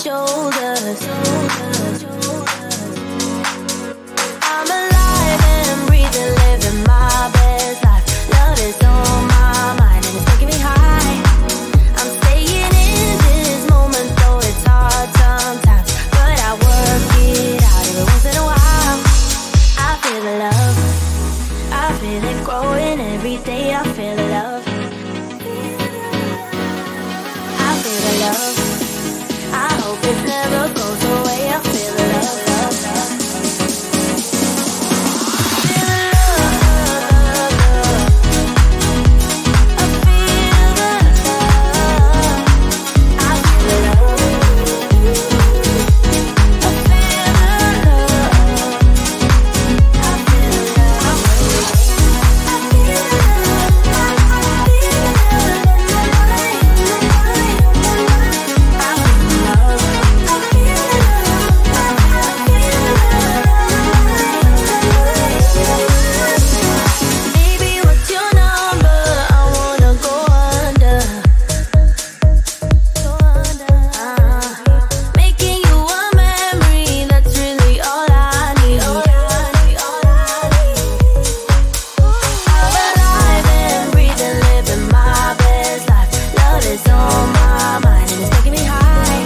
shoulders. I'm alive and breathing, living my best life. Love is on my mind and it's taking me high. I'm staying in this moment, though it's hard sometimes, but I work it out every once in a while. I feel the love, I feel it growing every day. I feel the love, I feel the love. I hope it never goes away. I feel the love, love, love. Feel the love, love, love. I feel the love. I feel the love. I feel the love. I feel the love. I feel the Baby, what's your number? I wanna go under. Making you a memory, that's really all I need. I'm alive and breathing, living my best life. Love is on my mind and it's taking me high.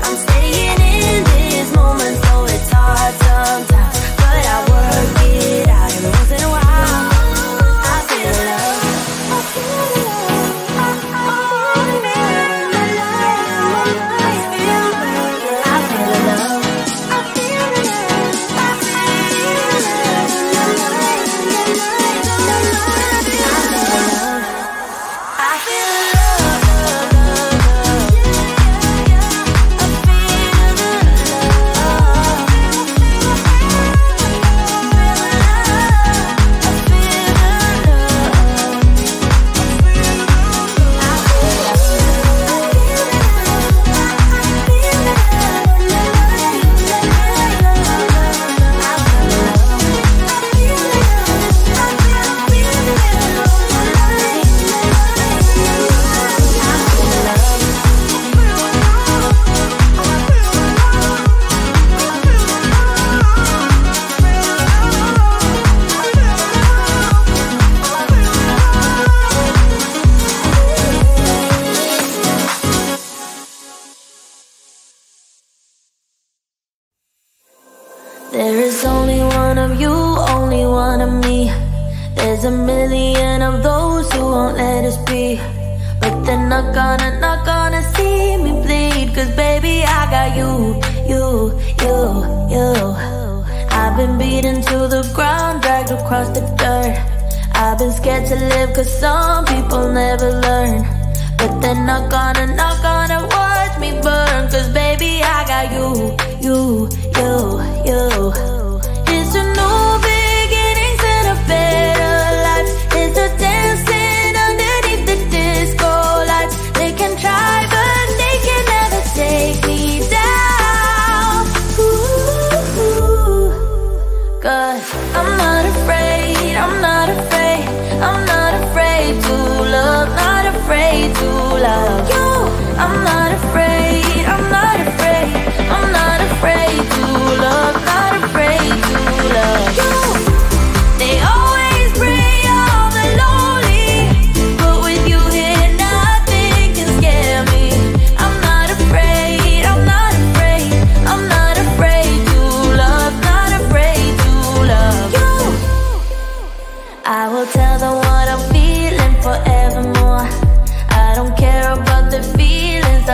I'm staying in this moment, though it's hard sometimes, but I work it out every once in a while. I feel the love, I feel the love, I feel the love, I feel the love, I feel the love, I feel the There is only one of you, only one of me. There's a million of those who won't let us be, but they're not gonna see me bleed. Cause baby, I got you. I've been beaten to the ground, dragged across the dirt. I've been scared to live cause some people never learn, but they're not gonna watch me burn. Cause baby, I got you. It's a new beginnings and a better life. It's a dancing underneath the disco lights. They can try but they can never take me down. Cause I'm not afraid, I'm not afraid, I'm not afraid to love, not afraid to love you. I'm not afraid, I'm not afraid, I'm not afraid to love, not afraid to love you. They always pray all the lonely, but with you here nothing can scare me. I'm not afraid, I'm not afraid, I'm not afraid to love, not afraid to love you. I will tell them what I'm feeling forevermore. I don't care about the feelings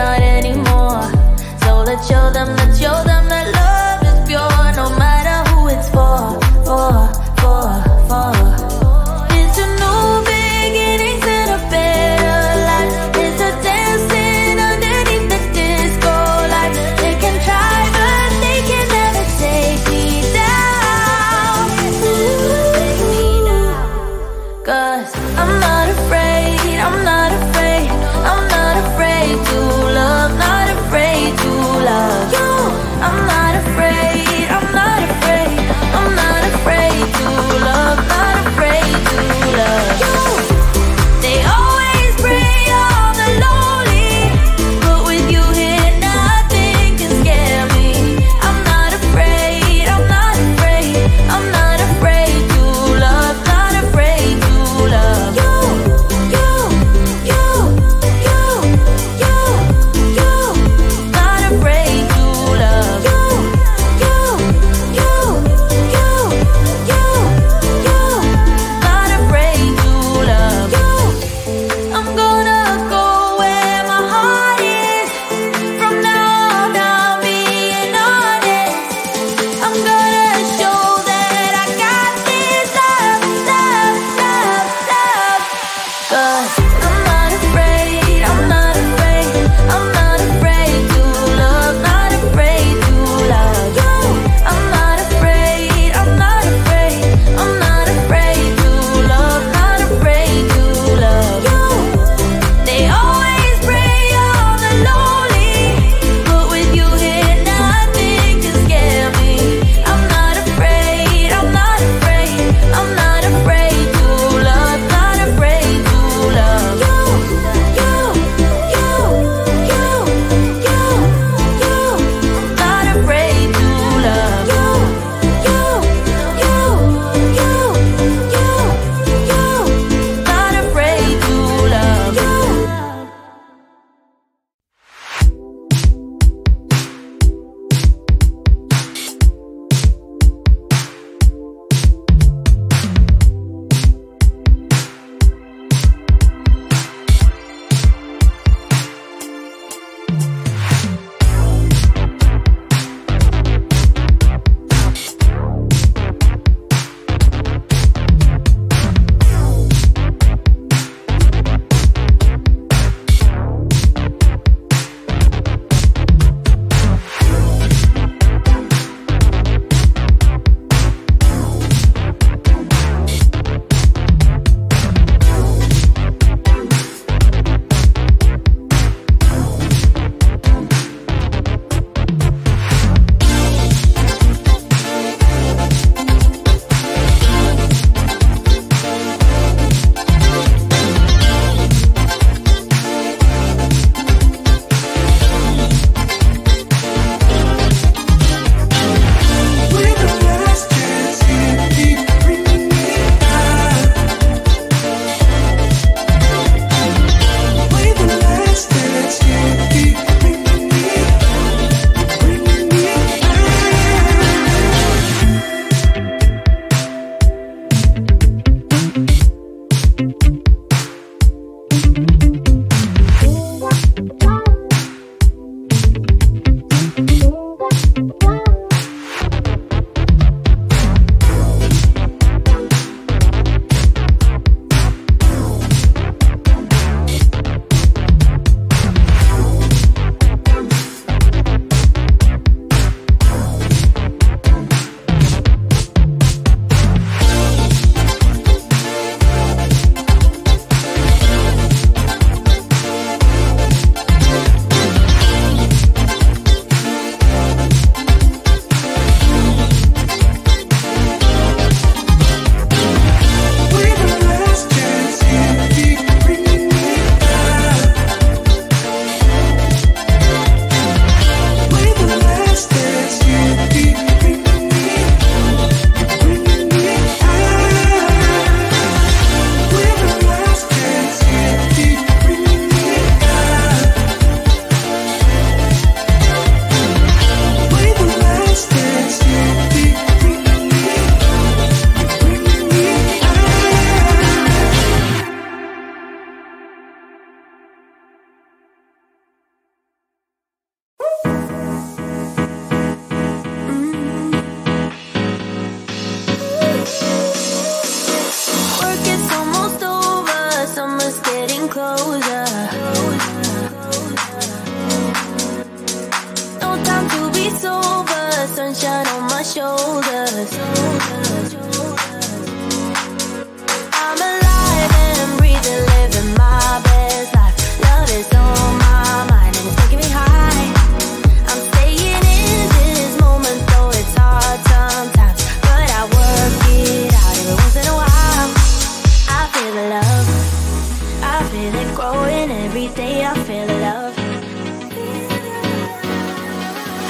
and every day I feel the love.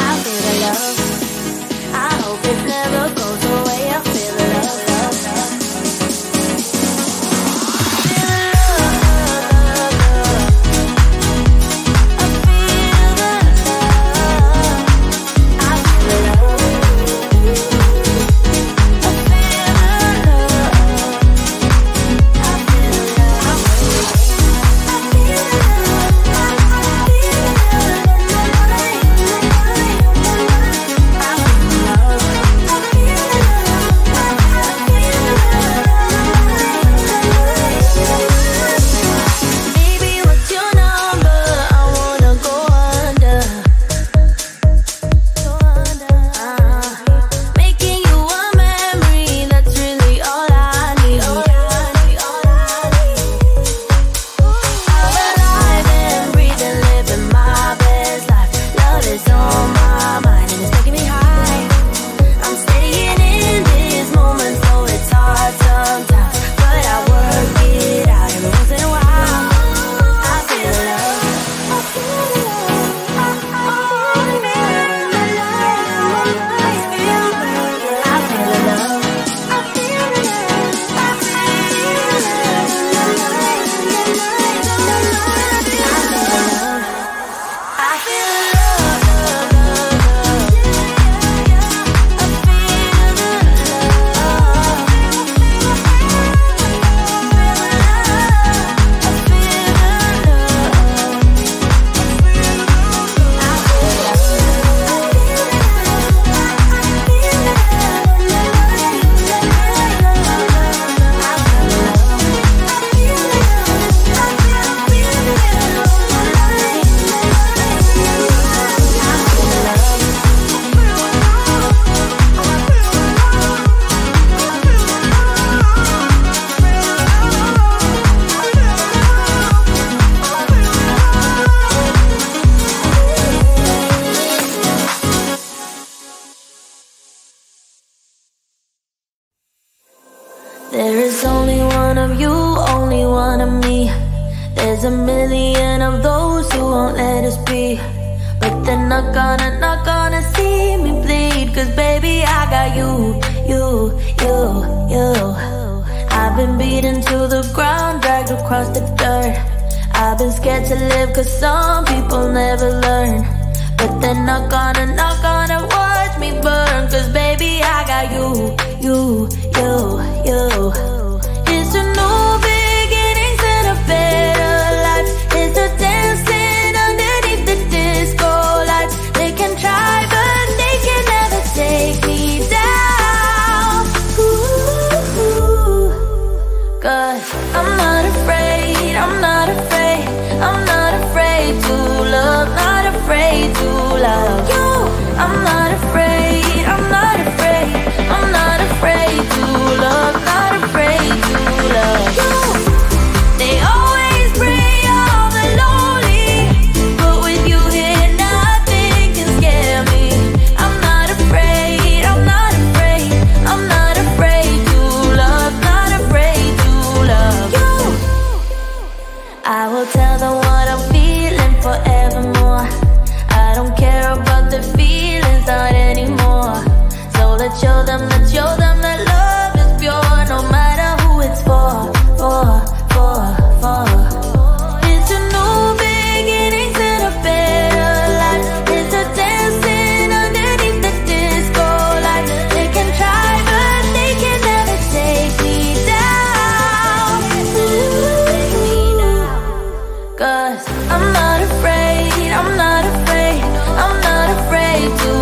I feel the love. I hope it never goes away. I feel the love, love, love. There is only one of you, only one of me. There's a million of those who won't let us be. But they're not gonna see me bleed. Cause baby I got you. I've been beaten to the ground, dragged across the dirt. I've been scared to live cause some people never learn. But they're not gonna watch me burn. Cause baby I got you. It's a new beginnings and a better life. It's a dancing underneath the disco lights. They can try but they can never take me down. Cause I'm not afraid, I'm not afraid, I'm not afraid to love, not afraid to love you. I'm not afraid, I'm not afraid, I'm not afraid to love, not afraid to love you. They always pray all the lonely, but with you here nothing can scare me. I'm not afraid, I'm not afraid, I'm not afraid to love, not afraid to love you. I will tell them what I'm feeling forevermore. I don't care about the feelings, not anymore. So let's show them that love is pure, no matter who it's for. It's a new beginnings and a better life. It's a dancing underneath the disco lights. They can try but they can never take me down. Cause I'm not afraid, I'm not afraid, I'm not afraid to